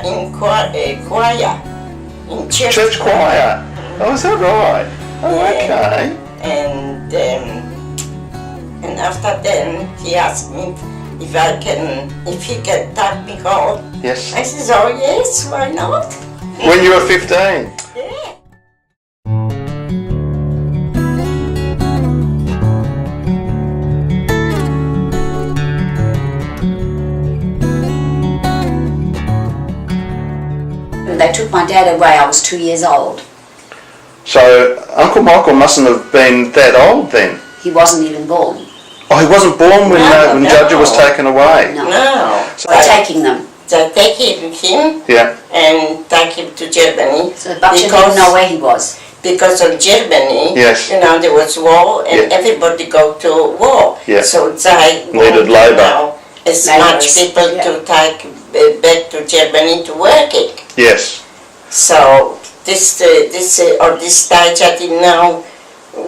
in choir, in church. Church choir. Oh, is that right? Oh, okay. And after then, he asked me if he can take me home. Yes. I said, oh yes, why not? When you were 15? Yeah. They took my dad away, I was 2 years old. So Uncle Michael mustn't have been that old then? He wasn't even born. Oh, he wasn't born when Judger was taken away? No. No. So they're taking them. They taking him and take him to Germany. So Babcia didn't know where he was. Because of Germany, yes. There was war and everybody go to war. Yes. So they needed labour. As much people to take back to Germany to work it. Yes. So this stage I didn't know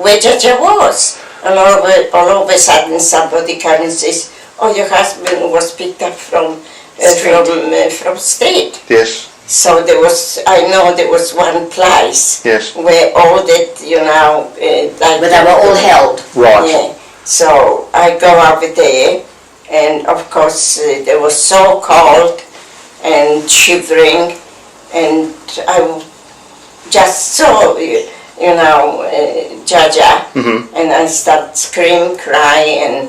where Jaja was. And all of a sudden somebody came and says, oh, your husband was picked up from street. Yes. So I know there was one place yes. where all that, where they were all held. Right. Yeah. So I go over there, and of course they were so cold and shivering, and I just saw, Jaja, and I start scream, cry, and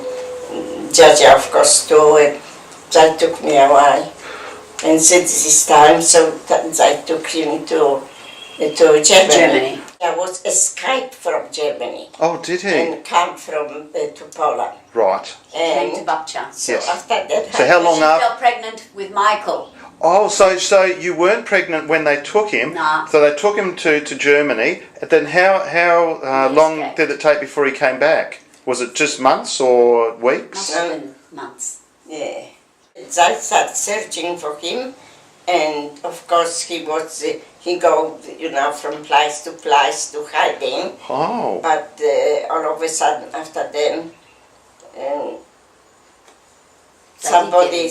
Jaja, of course, too, and they took me away. And said this is time, so they took him to Germany. I was escaped from Germany. Oh, did he? And come from to Poland. Right. Came to Babcia. So after that, so how long she fell pregnant with Michael. Oh, so you weren't pregnant when they took him? No. So they took him to Germany. And then how long did it take before he came back? Was it just months or weeks? Must have been months. Yeah. I started searching for him, and of course he go from place to hiding. Oh. But all of a sudden after then, somebody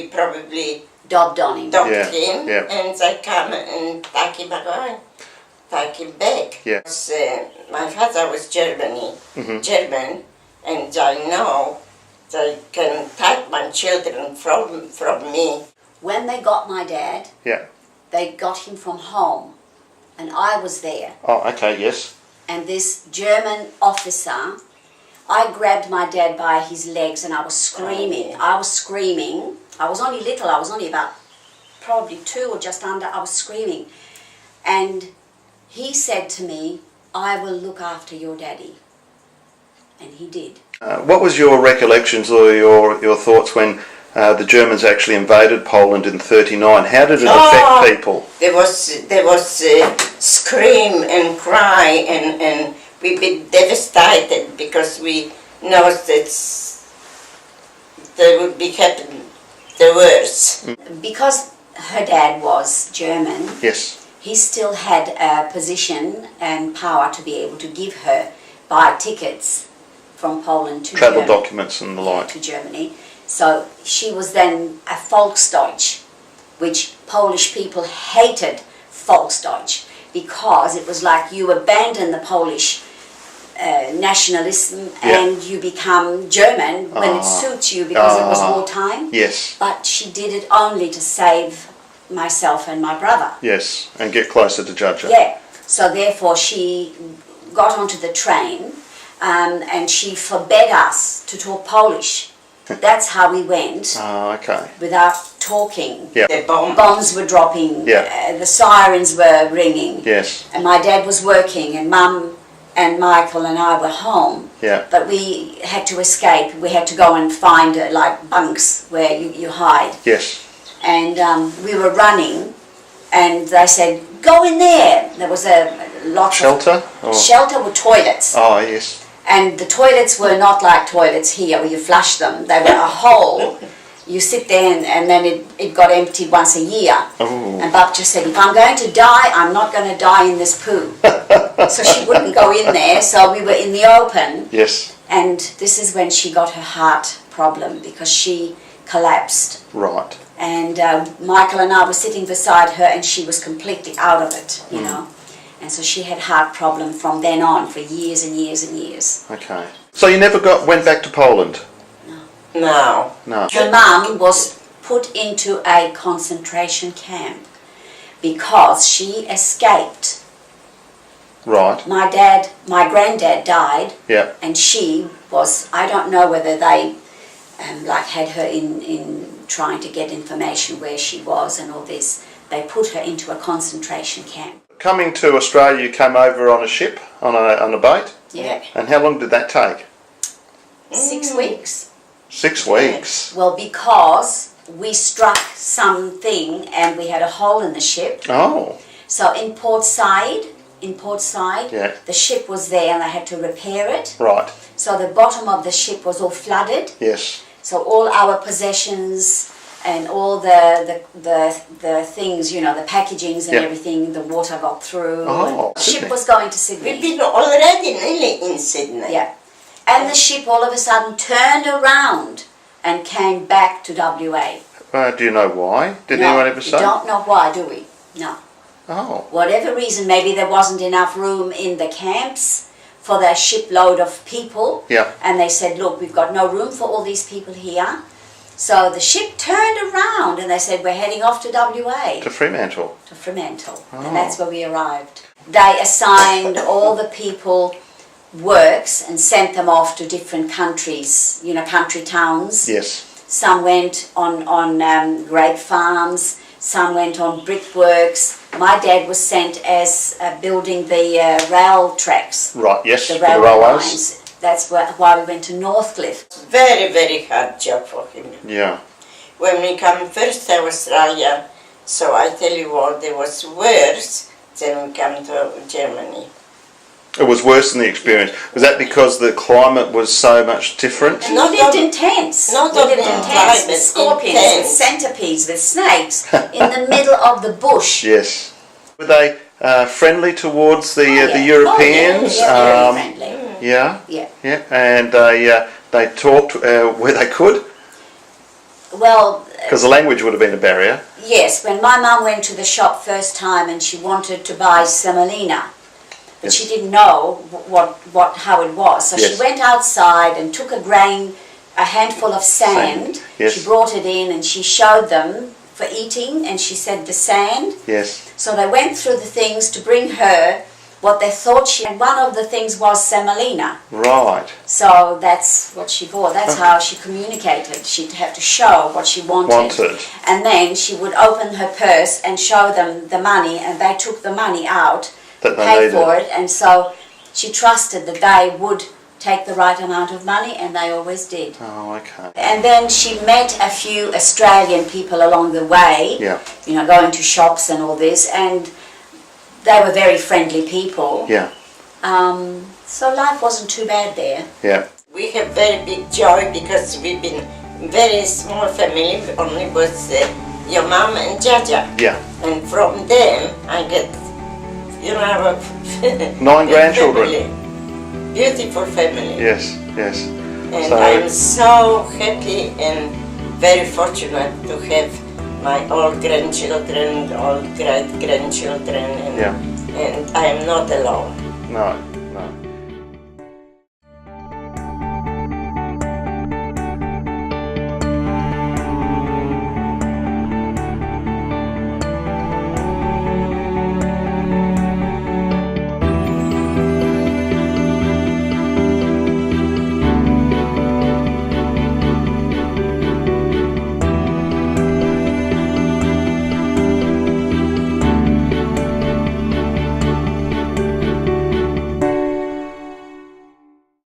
probably dobbed on him. And they come and take him away, take him back. Yeah. Because, my father was German, and I know they can take my children from me. When they got my dad, they got him from home, and I was there. Oh, okay, yes. And this German officer, I grabbed my dad by his legs and I was screaming. I was screaming. I was only little, I was only about probably 2 or just under. I was screaming. And he said to me, I will look after your daddy. And he did. What was your recollections or your thoughts when the Germans actually invaded Poland in '39? How did it affect people? There was scream and cry, and we been devastated because we know that there would be happening the worst. Because her dad was German, yes, he still had a position and power to be able to give her, buy tickets from Poland to travel Germany, documents and the like. to Germany. So she was then a Volksdeutsch, which Polish people hated Volksdeutsch because it was like you abandon the Polish nationalism and you become German when it suits you because it was wartime. Yes. But she did it only to save myself and my brother. Yes, and get closer to Judger. Yeah. So therefore she got onto the train and she forbade us to talk Polish. That's how we went. Oh, okay. Without talking. Yeah. The bombs were dropping. Yeah. The sirens were ringing. Yes. And my dad was working, and Mum and Michael and I were home. Yeah. But we had to escape. We had to go and find like bunks where you hide. Yes. And we were running, and they said, "Go in there." There was a lot shelter. of shelter with toilets. Oh yes. And the toilets were not like toilets here where you flush them. They were a hole. You sit there and then it got emptied once a year. Oh. And Babcia said, if I'm going to die, I'm not going to die in this poo. So she wouldn't go in there, so we were in the open. Yes. And this is when she got her heart problem because she collapsed. Right. And Michael and I were sitting beside her, and she was completely out of it, you know. And so she had heart problem from then on for years and years and years. Okay. So you never went back to Poland? No. No. Her mum was put into a concentration camp because she escaped. Right. My granddad died, Yeah. and she was, I don't know whether they had her in trying to get information where she was and all this. They put her into a concentration camp. Coming to Australia, you came over on a ship, on a boat? Yeah. And how long did that take? 6 weeks. 6 weeks. Well, because we struck something and we had a hole in the ship. Oh. So in Port Said, Yeah. the ship was there and they had to repair it. Right. So the bottom of the ship was all flooded. Yes. So all our possessions and all the things, you know, the packagings and Yep. everything, the water got through. Oh, and the ship okay. was going to We've Sydney. been already nearly in Sydney. Yeah. And the ship all of a sudden turned around and came back to WA. Do you know why? Did No, anyone ever say? We don't know why, do we? No. Oh. Whatever reason, maybe there wasn't enough room in the camps for their shipload of people. Yeah. And they said, look, we've got no room for all these people here. So the ship turned around and they said, we're heading off to WA. To Fremantle. To Fremantle. Oh. And that's where we arrived. They assigned all the people works and sent them off to different countries, you know, country towns. Yes. Some went on grape farms, some went on brickworks. My dad was sent as building the rail tracks, Right. Yes. the For the railway railways. lines. That's why we went to Northcliffe. Very, very hard job for him. Yeah. When we come first to Australia, so I tell you what, it was worse than we come to Germany. It was worse than the experience. Was that because the climate was so much different? And Not we lived on- in tents. not We on lived the in tents climate, with in scorpions, with tents. centipedes, with snakes in the middle of the bush. Yes. Were they friendly towards the Oh, the yeah. Europeans? Oh, yeah, very friendly. Yeah. Yeah. Yeah. And they talked where they could, Well, because the language would have been a barrier. yes, when my mum went to the shop first time and she wanted to buy semolina, but Yes. she didn't know how it was. So Yes. she went outside and took a handful of sand. Yes. She brought it in and she showed them for eating, and she said the sand. Yes. So they went through the things to bring her what they thought and one of the things was semolina. Right. So that's what she bought. That's how she communicated. She'd have to show what she wanted. And then she would open her purse and show them the money, and they took the money out, That they paid needed. for it, and so she trusted that they would take the right amount of money, and they always did. Oh, okay. And then she met a few Australian people along the way, Yeah. you know, going to shops and all this, and they were very friendly people. Yeah. So life wasn't too bad there. Yeah. We have very big joy because we've been very small family, only was your mom and Jaja. Yeah. And from them I get, you know, 9 grandchildren. family. Beautiful family. Yes. Yes. And So- I'm so happy and very fortunate to have my old grandchildren, old great grandchildren, and, Yeah. and I'm not alone. No.